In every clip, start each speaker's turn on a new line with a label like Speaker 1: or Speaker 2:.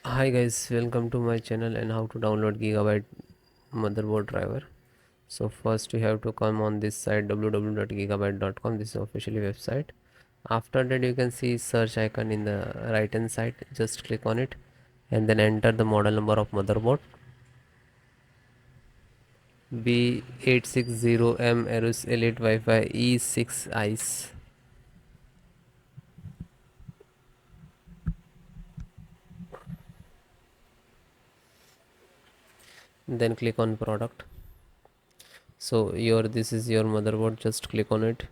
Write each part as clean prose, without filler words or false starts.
Speaker 1: Hi guys, welcome to my channel and how to download Gigabyte motherboard driver. So first you have to come on this site www.gigabyte.com. This is officially website. After that you can see search icon in the right hand side. Just click on it and then enter the model number of motherboard B860M AORUS Elite Wi-Fi E6 ICE. Then click on product. So this is your motherboard. Just click on it.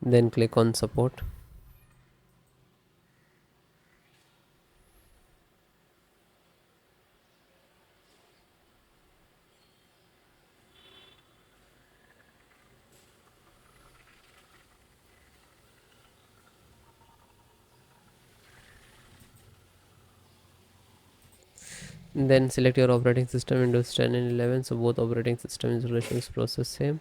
Speaker 1: Then click on support. Then select your operating system Windows 10 and 11. So both operating system installations process same.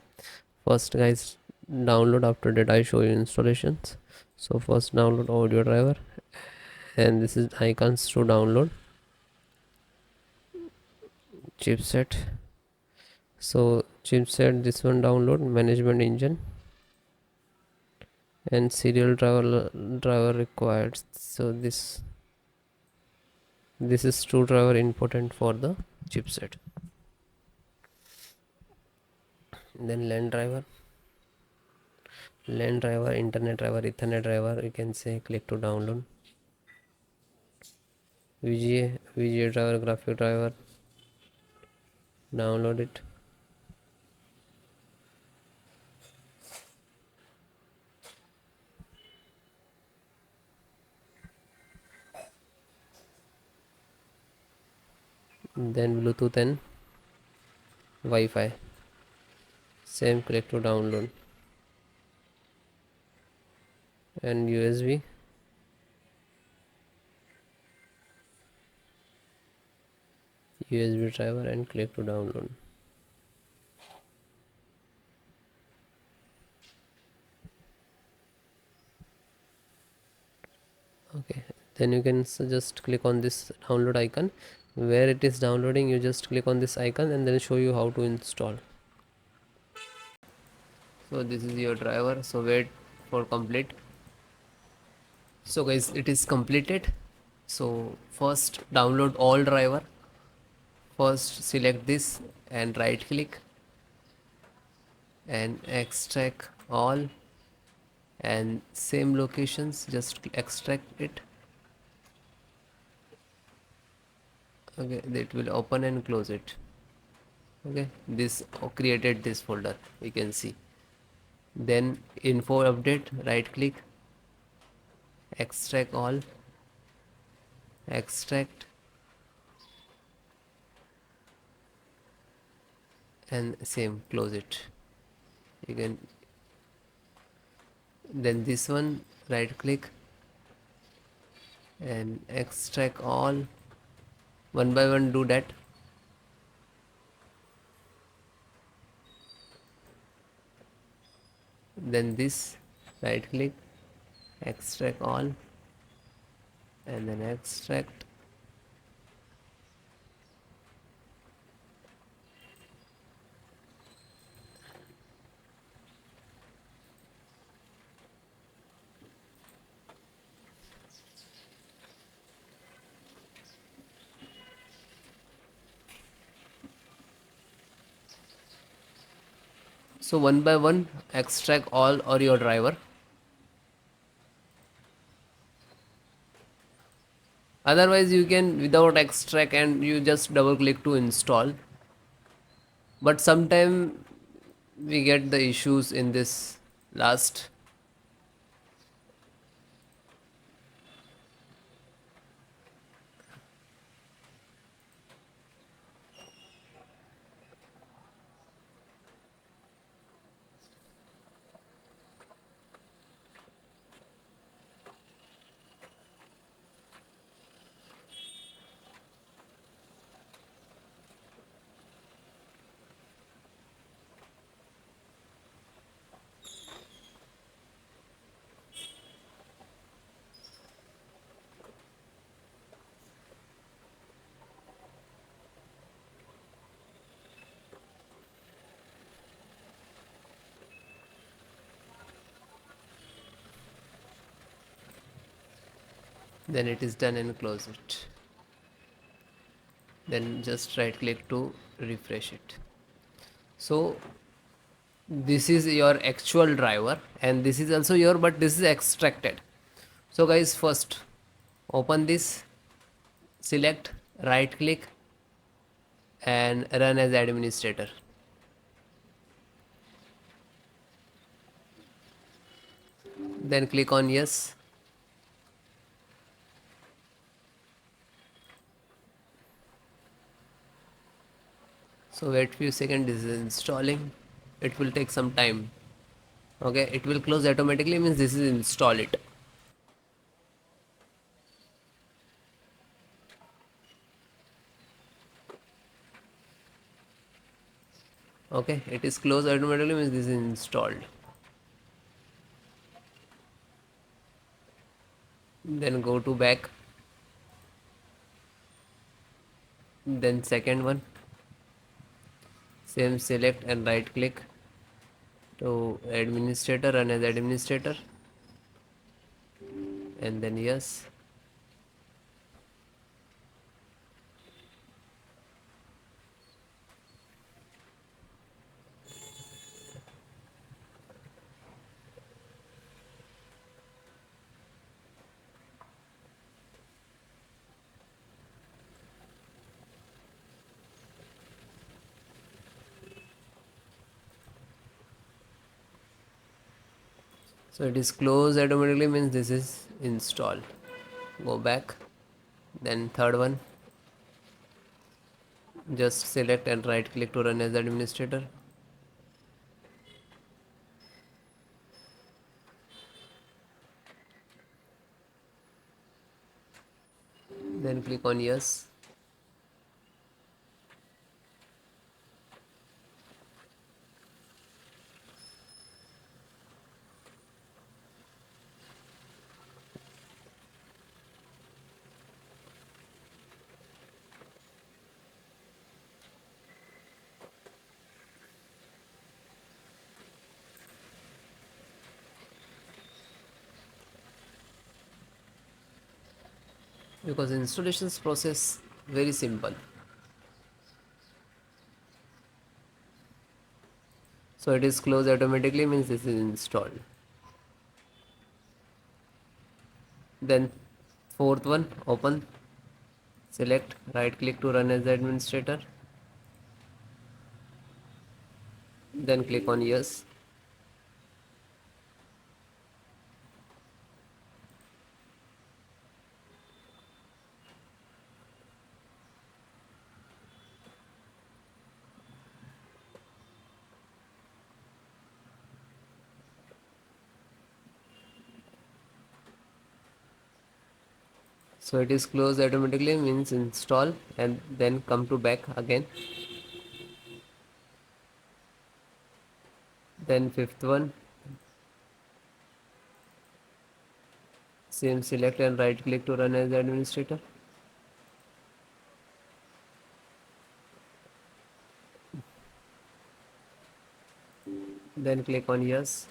Speaker 1: First guys, download. After that I show you installations. So first download audio driver, and this is icons to download. Chipset. So chipset, this one download. Management engine and serial driver required. So this is true driver important for the chipset. Then LAN driver, internet driver, ethernet driver, you can say. Click to download. VGA driver, graphic driver, download it. Then Bluetooth and Wi-Fi, same. Click to download. And USB driver, and click to download. Okay, then you can just click on this download icon. Where it is downloading, you just click on this icon and then show you how to install. So this is your driver, so wait for complete. So guys, it is completed. So first download all driver. First select this and right click and extract all, and same locations, just extract it. Okay, it will open and close it. Okay, this created this folder, you can see. Then info update, right click, extract all, extract, and same, close it. You can, then this one, right click and extract all. One by one do that. Then this, right click, extract all, and then extract. So one by one extract all or your driver. Otherwise you can without extract and you just double click to install. But sometime we get the issues in this last. then it is done, and close it. Then just right click to refresh it. So this is your actual driver, and this is also your, but this is extracted. So guys, first open this, select, right click, and run as administrator. Then click on yes. So wait few seconds, this is installing. It will take some time. Okay, it will close automatically, means this is install it. Okay, it is closed automatically, means this is installed. Then go to back, then second one, same, select and right click to administrator, run as administrator, and then yes. So it is closed automatically, means this is installed. Go back, then third one, just select and right click to run as administrator. Then click on yes. Because installations process very simple. So it is closed automatically, means this is installed. Then fourth one, open, select, right click to run as administrator, then click on yes. So it is closed automatically, means install, and then come to back again. Then fifth one, same, select and right click to run as administrator, then click on yes.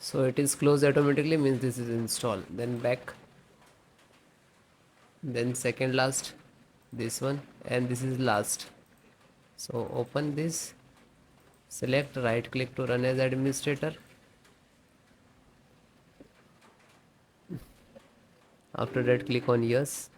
Speaker 1: So it is closed automatically, means this is installed. Then back, then second last, this one, and this is last. So open this, select, right click to run as administrator. After that, click on yes.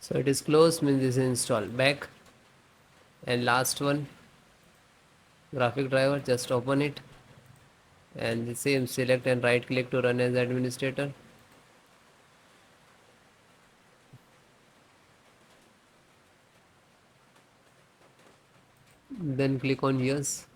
Speaker 1: So it is closed, means this is installed. Back, and last one, graphic driver, just open it, and the same, select and right click to run as administrator. Then click on yes.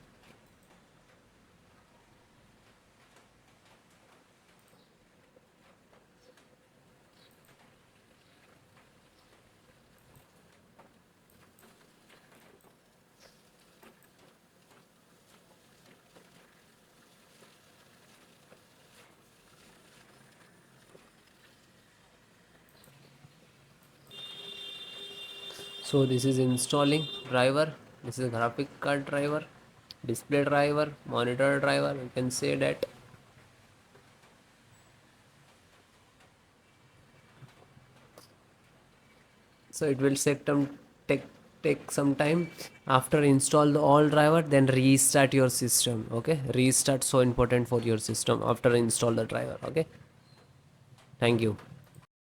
Speaker 1: So this is installing driver. This is graphic card driver, display driver, monitor driver, you can say that. So it will take take some time. After install the all driver, then restart your system. Okay, restart, so important for your system after install the driver. Okay, thank you.